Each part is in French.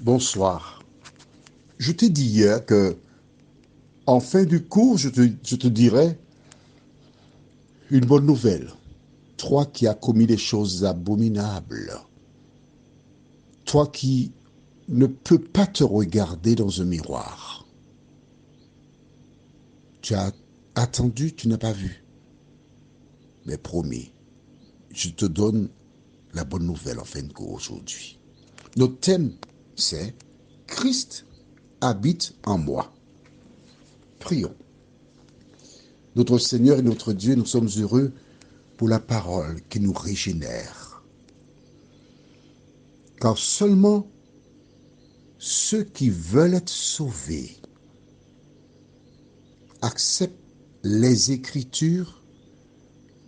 Bonsoir. Je t'ai dit hier que, en fin du cours, je te dirai une bonne nouvelle. Toi qui as commis des choses abominables, toi qui ne peux pas te regarder dans un miroir, tu as attendu, tu n'as pas vu. Mais promis, je te donne la bonne nouvelle en fin de cours aujourd'hui. Notre thème, c'est Christ habite en moi. Prions. Notre Seigneur et notre Dieu, nous sommes heureux pour la parole qui nous régénère. Car seulement ceux qui veulent être sauvés acceptent les Écritures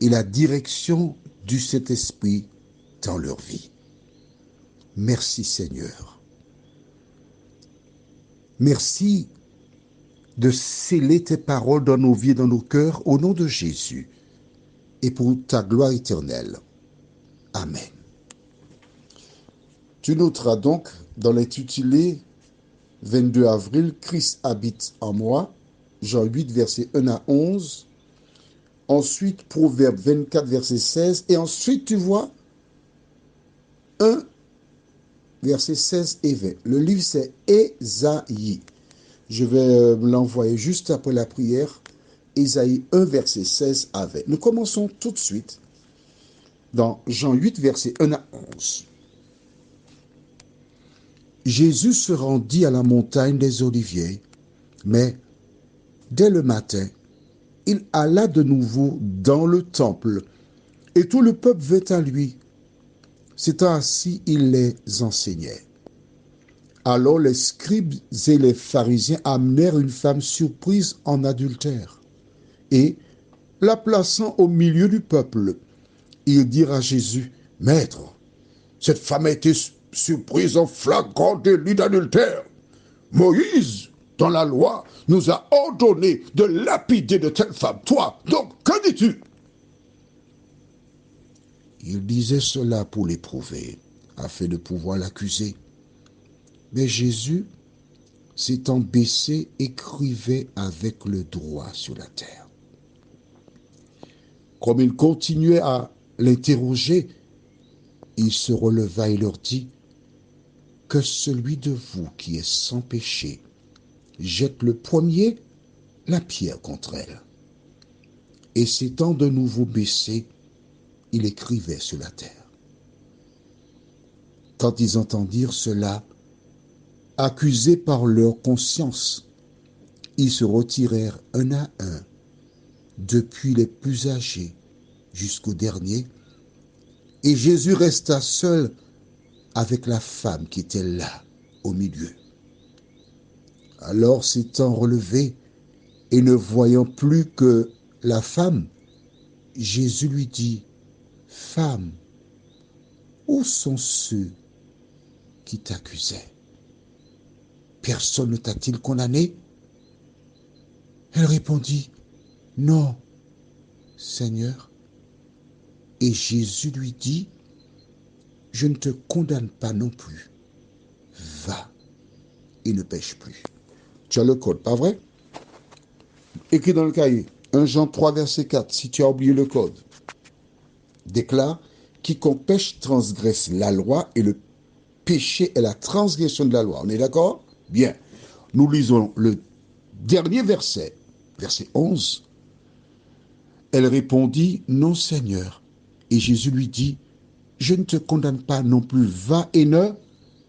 et la direction du Saint-Esprit dans leur vie. Merci Seigneur. Merci de sceller tes paroles dans nos vies et dans nos cœurs au nom de Jésus et pour ta gloire éternelle. Amen. Tu noteras donc dans l'intitulé 22 avril, Christ habite en moi, Jean 8, versets 1 à 11. Ensuite, Proverbe 24, verset 16. Et ensuite, tu vois 1, verset 16 et 20. Le livre, c'est Ésaïe. Je vais l'envoyer juste après la prière. Ésaïe 1, verset 16 à 20. Nous commençons tout de suite dans Jean 8, verset 1 à 11. Jésus se rendit à la montagne des Oliviers, mais dès le matin, il alla de nouveau dans le temple, et tout le peuple vint à lui. S'étant assis, il les enseignait. Alors les scribes et les pharisiens amenèrent une femme surprise en adultère, et, la plaçant au milieu du peuple, ils dirent à Jésus, « Maître, cette femme a été surprise en flagrant délit d'adultère. Moïse, dans la loi, nous a ordonné de lapider de telle femme. Toi, donc, que dis-tu » Il disait cela pour l'éprouver, afin de pouvoir l'accuser. Mais Jésus, s'étant baissé, écrivait avec le doigt sur la terre. Comme il continuait à l'interroger, il se releva et leur dit, « Que celui de vous qui est sans péché jette le premier la pierre contre elle. » Et s'étant de nouveau baissé, il écrivait sur la terre. Quand ils entendirent cela, accusés par leur conscience, ils se retirèrent un à un, depuis les plus âgés jusqu'au dernier, et Jésus resta seul avec la femme qui était là, au milieu. Alors s'étant relevé et ne voyant plus que la femme, Jésus lui dit, « Femme, où sont ceux qui t'accusaient? Personne ne t'a-t-il condamné ?» Elle répondit, « Non, Seigneur. » Et Jésus lui dit, « Je ne te condamne pas non plus. Va et ne pêche plus. » Tu as le code, pas vrai? Écrit dans le cahier, 1 Jean 3, verset 4, si tu as oublié le code. Déclare, « Quiconque pêche transgresse la loi et le péché est la transgression de la loi. » On est d'accord? Bien. Nous lisons le dernier verset, verset 11. Elle répondit, « Non, Seigneur. » Et Jésus lui dit, « Je ne te condamne pas non plus. Va et ne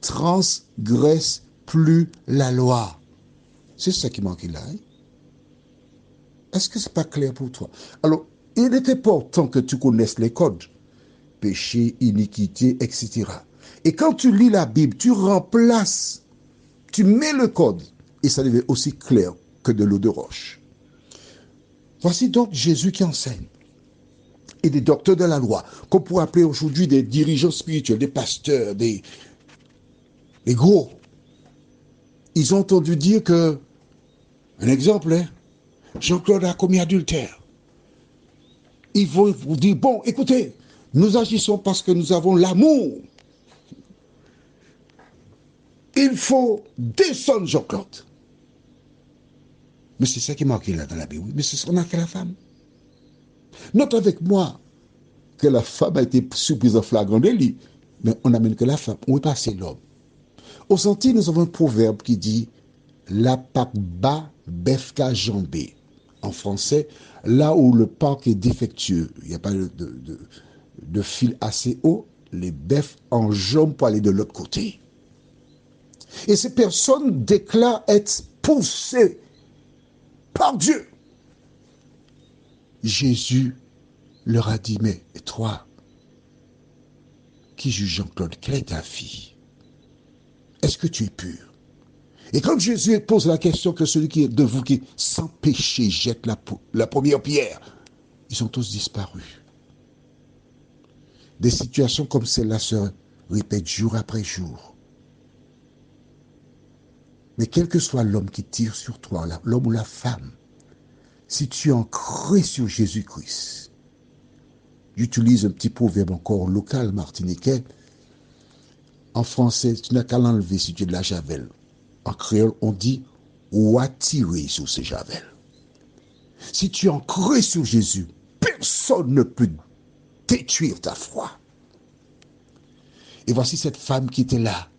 transgresse plus la loi. » C'est ça qui manque là. Hein? Est-ce que ce n'est pas clair pour toi? Alors, il est important que tu connaisses les codes. Péché, iniquité, etc. Et quand tu lis la Bible, tu remplaces, tu mets le code. Et ça devient aussi clair que de l'eau de roche. Voici donc Jésus qui enseigne. Et des docteurs de la loi, qu'on pourrait appeler aujourd'hui des dirigeants spirituels, des pasteurs, des gros. Ils ont entendu dire que, un exemple, hein, Jean-Claude a commis adultère. Ils vont vous dire, bon, écoutez, nous agissons parce que nous avons l'amour. il faut descendre Jean-Claude. Mais c'est ça qui est marqué là dans la Bible. Mais c'est ce qu'on a fait la femme. Note avec moi que la femme a été surprise en flagrant délit. Mais on n'amène que la femme. Où est passé l'homme? Au senti, nous avons un proverbe qui dit la pac bas, befka jambé. En français, là où le parc est défectueux, il n'y a pas de fil assez haut, les bœufs enjambent pour aller de l'autre côté. Et ces personnes déclarent être poussées par Dieu. Jésus leur a dit, mais toi, qui juge Jean-Claude, quelle est ta fille? Est-ce que tu es pur? Et quand Jésus pose la question que celui qui est de vous qui est sans péché jette la première pierre, ils ont tous disparu. Des situations comme celle-là se répètent jour après jour. Mais quel que soit l'homme qui tire sur toi, l'homme ou la femme, si tu es ancré sur Jésus-Christ, j'utilise un petit proverbe encore local martiniquais. En français, tu n'as qu'à l'enlever si tu es de la javel. En créole, on dit ou attirer sur ces javels. Si tu es ancré sur Jésus, personne ne peut détruire ta foi. Et voici cette femme qui était là,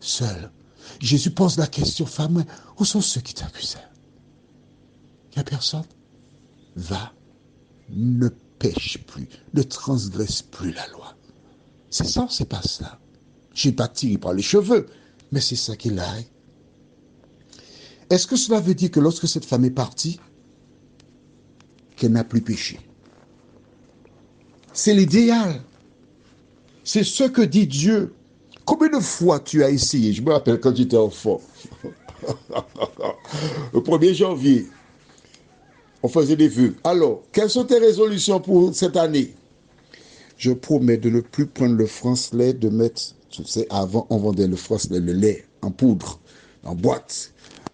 seule. Jésus pose la question, femme, où sont ceux qui t'accusaient? Il n'y a personne. Va, ne pêche plus, ne transgresse plus la loi. C'est ça ou c'est pas ça? Je n'ai pas tiré par les cheveux, mais c'est ça qu'il a. Est-ce que cela veut dire que lorsque cette femme est partie, qu'elle n'a plus péché? C'est l'idéal. C'est ce que dit Dieu. Combien de fois tu as essayé? Je me rappelle quand j'étais enfant. Le 1er janvier, on faisait des vœux. Alors, quelles sont tes résolutions pour cette année? Je promets de ne plus prendre le franc-lait, de mettre, tu sais, avant on vendait le franc-lait, le lait en poudre, en boîte.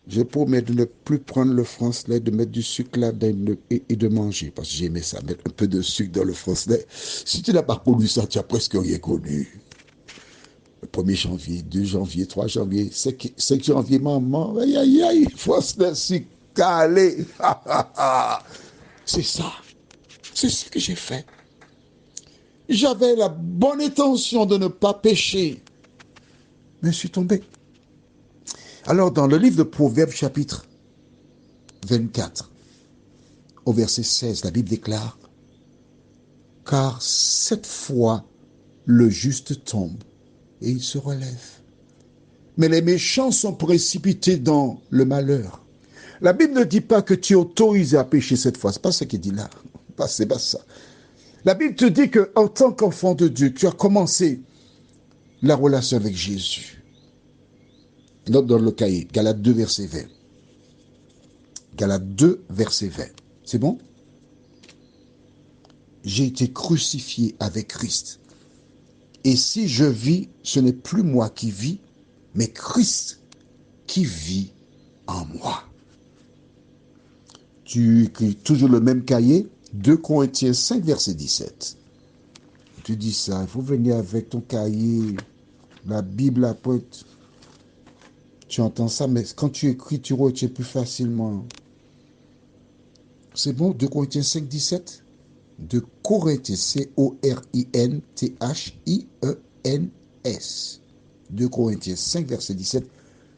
Je promets de ne plus prendre le franc-lait, de mettre du sucre là-dedans et de manger. Parce que j'aimais ça, mettre un peu de sucre dans le franc-lait. Si tu n'as pas connu ça, tu n'as presque rien connu. Le 1er janvier, 2 janvier, 3 janvier, 5 janvier, maman, aïe, aïe, aïe, franc-lait, sucre calé. C'est ça. C'est ce que j'ai fait. J'avais la bonne intention de ne pas pécher, mais je suis tombé. Alors, dans le livre de Proverbes, chapitre 24, au verset 16, la Bible déclare « Car 7 fois le juste tombe et il se relève. Mais les méchants sont précipités dans le malheur. » La Bible ne dit pas que tu es autorisé à pécher 7 fois. Ce n'est pas ce qu'il dit là. C'est pas ça. La Bible te dit qu'en tant qu'enfant de Dieu, tu as commencé la relation avec Jésus. Note dans le cahier, Galates 2, verset 20. Galates 2, verset 20. C'est bon? J'ai été crucifié avec Christ. Et si je vis, ce n'est plus moi qui vis, mais Christ qui vit en moi. Tu écris toujours le même cahier, 2 Corinthiens 5, verset 17. Tu dis ça, il faut venir avec ton cahier, la Bible à pointe. Tu entends ça, mais quand tu écris, tu retiens plus facilement. C'est bon, 2 Corinthiens 5, 17. 2 Corinthiens, C-O-R-I-N-T-H-I-E-N-S. 2 Corinthiens 5, verset 17.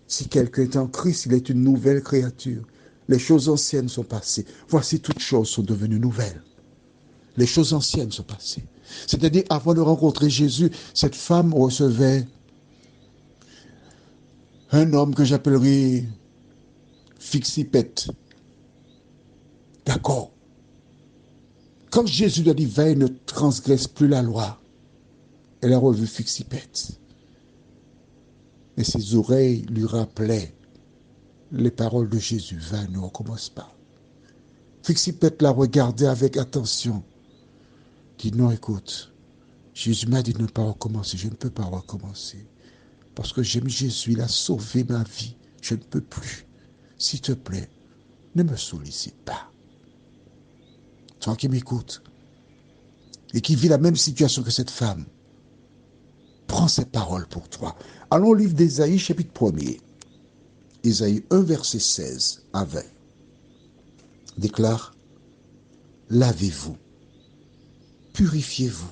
Si quelqu'un est en Christ, il est une nouvelle créature. Les choses anciennes sont passées. Voici toutes choses sont devenues nouvelles. Les choses anciennes sont passées. C'est-à-dire, avant de rencontrer Jésus, cette femme recevait un homme que j'appellerais Fixipette. D'accord. Quand Jésus lui a dit, va et ne transgresse plus la loi, elle a revu Fixipette. Et ses oreilles lui rappelaient les paroles de Jésus. Va, ne recommence pas. Fixipette l'a regardé avec attention. Dit, non, écoute, Jésus m'a dit de ne pas recommencer. Je ne peux pas recommencer. Parce que j'aime Jésus, il a sauvé ma vie. Je ne peux plus. S'il te plaît, ne me sollicite pas. Toi qui m'écoutes et qui vit la même situation que cette femme, Prends ces paroles pour toi. Allons au livre d'Ésaïe, chapitre 1er. Ésaïe 1, verset 16 à 20. Déclare, lavez-vous, purifiez-vous.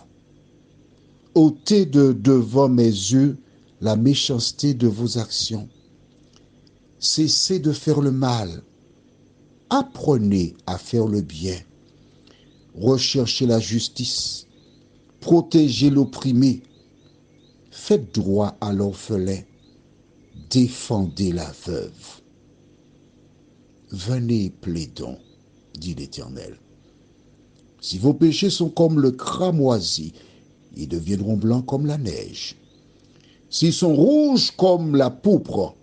Ôtez de devant mes yeux la méchanceté de vos actions. Cessez de faire le mal. Apprenez à faire le bien. Recherchez la justice. Protégez l'opprimé. Faites droit à l'orphelin. Défendez la veuve. Venez, plaidons, dit l'Éternel. Si vos péchés sont comme le cramoisi, ils deviendront blancs comme la neige. S'ils sont rouges comme la pourpre,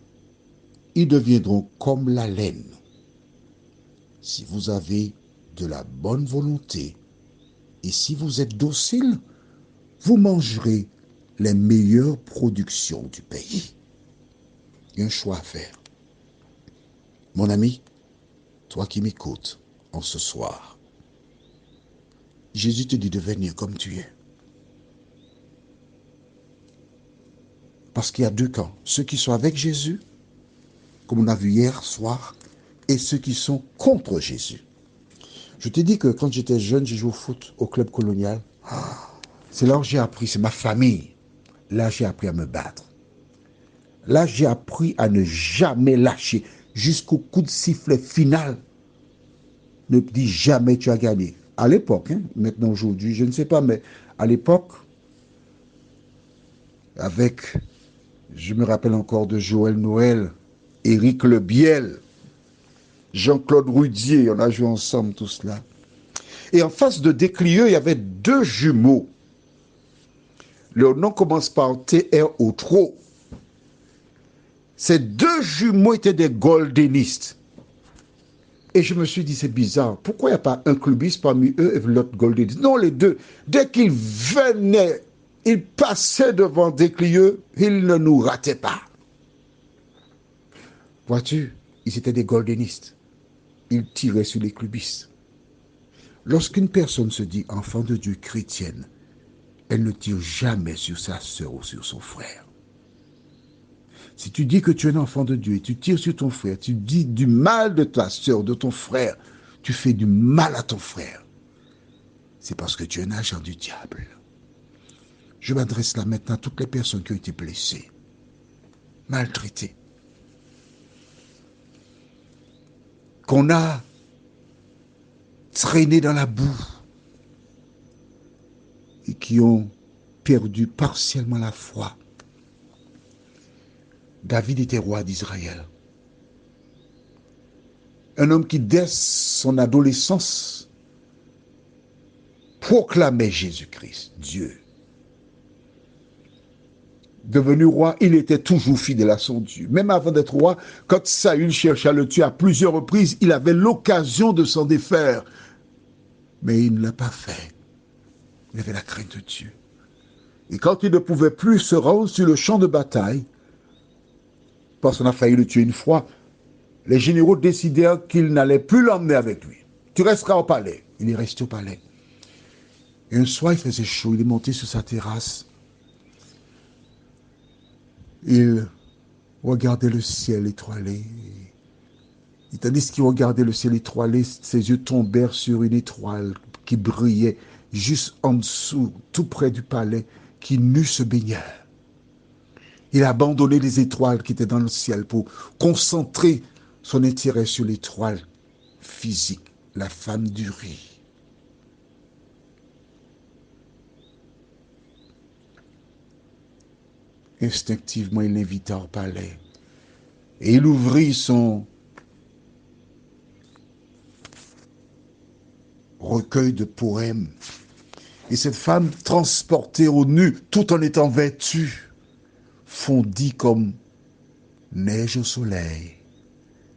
ils deviendront comme la laine. Si vous avez de la bonne volonté et si vous êtes docile, vous mangerez les meilleures productions du pays. Il y a un choix à faire. Mon ami, toi qui m'écoutes en ce soir, Jésus te dit de venir comme tu es. Parce qu'il y a deux camps. Ceux qui sont avec Jésus, comme on a vu hier soir, et ceux qui sont contre Jésus. Je t'ai dit que quand j'étais jeune, j'ai joué au foot au club colonial. C'est là où j'ai appris, c'est ma famille. Là, j'ai appris à me battre. Là, j'ai appris à ne jamais lâcher jusqu'au coup de sifflet final. Ne dis jamais tu as gagné. À l'époque, maintenant aujourd'hui, je ne sais pas, mais à l'époque, avec, je me rappelle encore de Joël Noël, Éric Lebiel, Jean-Claude Rudier, on a joué ensemble tout cela. Et en face de Desclieux, il y avait deux jumeaux. Leur nom commence par T-R-O-T-R-O. Ces deux jumeaux étaient des goldenistes. Et je me suis dit, c'est bizarre. Pourquoi il n'y a pas un clubiste parmi eux et l'autre goldeniste? Non, les deux. Dès qu'ils venaient, ils passaient devant Desclieux, ils ne nous rataient pas. Vois-tu, ils étaient des goldenistes. Ils tiraient sur les clubistes. Lorsqu'une personne se dit enfant de Dieu chrétienne, elle ne tire jamais sur sa sœur ou sur son frère. Si tu dis que tu es un enfant de Dieu et tu tires sur ton frère, tu dis du mal de ta sœur, de ton frère, tu fais du mal à ton frère. C'est parce que tu es un agent du diable. Je m'adresse là maintenant à toutes les personnes qui ont été blessées, maltraitées, qu'on a traînées dans la boue et qui ont perdu partiellement la foi. David était roi d'Israël. Un homme qui, dès son adolescence, proclamait Jésus-Christ, Dieu. Devenu roi, il était toujours fidèle à son Dieu. Même avant d'être roi, quand Saül chercha à le tuer à plusieurs reprises, il avait l'occasion de s'en défaire. Mais il ne l'a pas fait. Il avait la crainte de Dieu. Et quand il ne pouvait plus se rendre sur le champ de bataille, parce qu'on a failli le tuer une fois, les généraux décidèrent qu'ils n'allaient plus l'emmener avec lui. Tu resteras au palais. Il est resté au palais. Et un soir, il faisait chaud. Il est monté sur sa terrasse. Il regardait le ciel étoilé. Et tandis qu'il regardait le ciel étoilé, ses yeux tombèrent sur une étoile qui brillait juste en dessous, tout près du palais, qui nue se baignait. Il a abandonné les étoiles qui étaient dans le ciel pour concentrer son intérêt sur l'étoile physique, la femme du riz. Instinctivement, il l'invita au palais. Et il ouvrit son recueil de poèmes. Et cette femme, transportée au nu, tout en étant vêtue, fondit comme neige au soleil.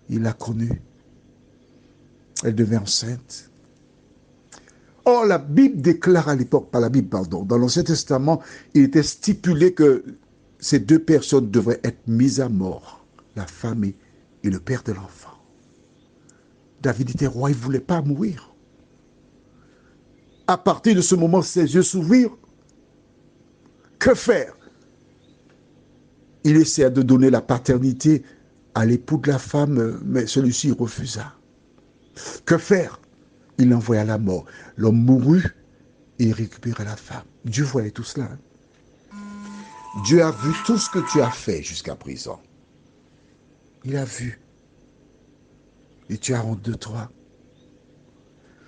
Il l'a connue. Elle devint enceinte. Or, la Bible déclare à l'époque, pas la Bible, pardon, dans l'Ancien Testament, il était stipulé que ces deux personnes devraient être mises à mort, la femme et le père de l'enfant. David était roi, il ne voulait pas mourir. À partir de ce moment, ses yeux s'ouvrirent. Que faire? Il essaya de donner la paternité à l'époux de la femme, mais celui-ci refusa. Que faire? Il l'envoya à la mort. L'homme mourut et il récupéra la femme. Dieu voyait tout cela. Dieu a vu tout ce que tu as fait jusqu'à présent. Il a vu. Et tu as honte de toi.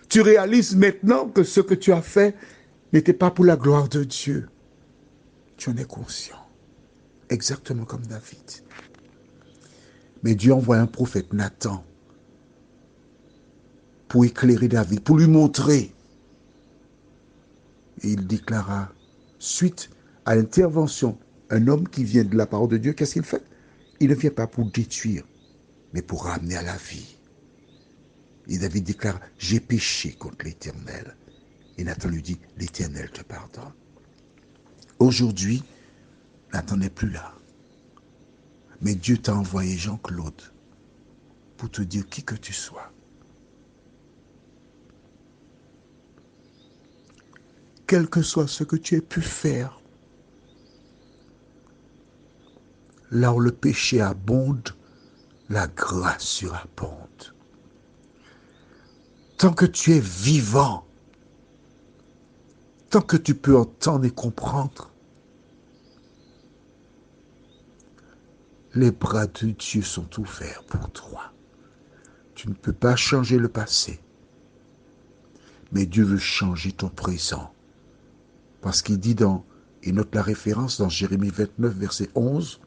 Tu réalises maintenant que ce que tu as fait n'était pas pour la gloire de Dieu. Tu en es conscient. Exactement comme David. Mais Dieu envoie un prophète, Nathan, pour éclairer David, pour lui montrer. Et il déclara, suite à l'intervention, un homme qui vient de la parole de Dieu, qu'est-ce qu'il fait? Il ne vient pas pour détruire, mais pour ramener à la vie. Et David déclare, j'ai péché contre l'Éternel. Et Nathan lui dit, l'Éternel te pardonne. Aujourd'hui, Nathan n'est plus là. Mais Dieu t'a envoyé Jean-Claude pour te dire qui que tu sois. Quel que soit ce que tu aies pu faire, là où le péché abonde, la grâce surabonde. Tant que tu es vivant, tant que tu peux entendre et comprendre, les bras de Dieu sont ouverts pour toi. Tu ne peux pas changer le passé, mais Dieu veut changer ton présent. Parce qu'il dit il note la référence dans Jérémie 29, verset 11,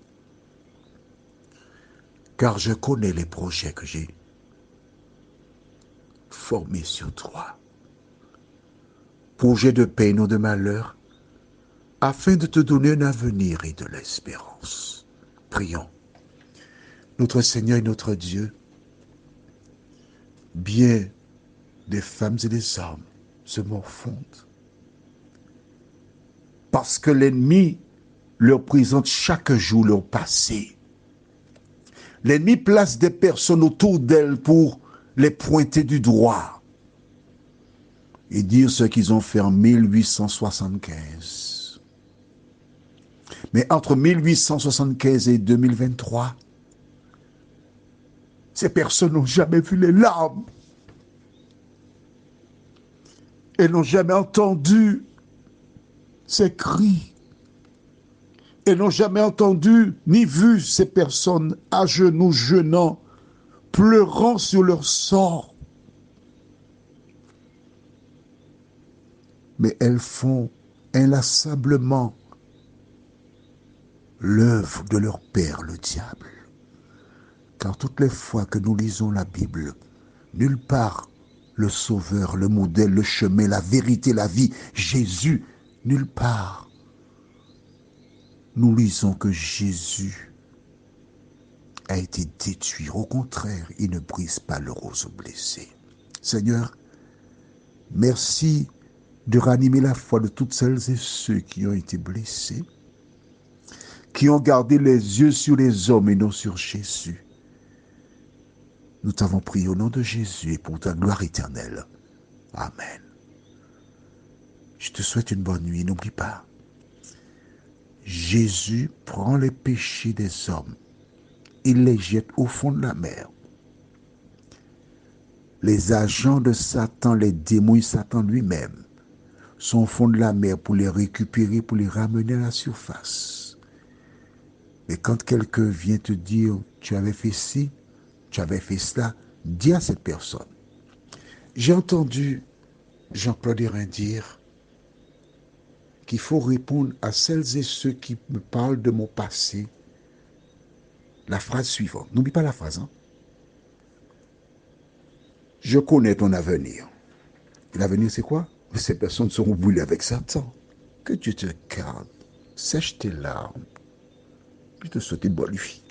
« Car je connais les projets que j'ai formés sur toi. Projets de paix, non de malheur, afin de te donner un avenir et de l'espérance. » Prions. Notre Seigneur et notre Dieu, bien des femmes et des hommes se morfondent parce que l'ennemi leur présente chaque jour leur passé. L'ennemi place des personnes autour d'elles pour les pointer du doigt et dire ce qu'ils ont fait en 1875. Mais entre 1875 et 2023, ces personnes n'ont jamais vu les larmes. Elles n'ont jamais entendu ces cris. Elles n'ont jamais entendu ni vu ces personnes à genoux jeûnant, pleurant sur leur sort. Mais elles font inlassablement l'œuvre de leur père, le diable. Car toutes les fois que nous lisons la Bible, nulle part le Sauveur, le modèle, le chemin, la vérité, la vie, Jésus, nulle part nous lisons que Jésus a été détruit. Au contraire, il ne brise pas le roseau blessé. Seigneur, merci de ranimer la foi de toutes celles et ceux qui ont été blessés, qui ont gardé les yeux sur les hommes et non sur Jésus. Nous t'avons prié au nom de Jésus et pour ta gloire éternelle. Amen. Je te souhaite une bonne nuit. N'oublie pas, Jésus prend les péchés des hommes. Il les jette au fond de la mer. Les agents de Satan, les démons, Satan lui-même, sont au fond de la mer pour les récupérer, pour les ramener à la surface. Mais quand quelqu'un vient te dire, tu avais fait ci, tu avais fait cela, dis à cette personne. J'ai entendu Jean-Claude Hérin dire qu'il faut répondre à celles et ceux qui me parlent de mon passé. La phrase suivante. N'oublie pas la phrase. Je connais ton avenir. Et l'avenir, c'est quoi? Ces personnes seront brûlées avec Satan. Que Dieu te garde. Sèche tes larmes. Je te souhaite une bonne nuit.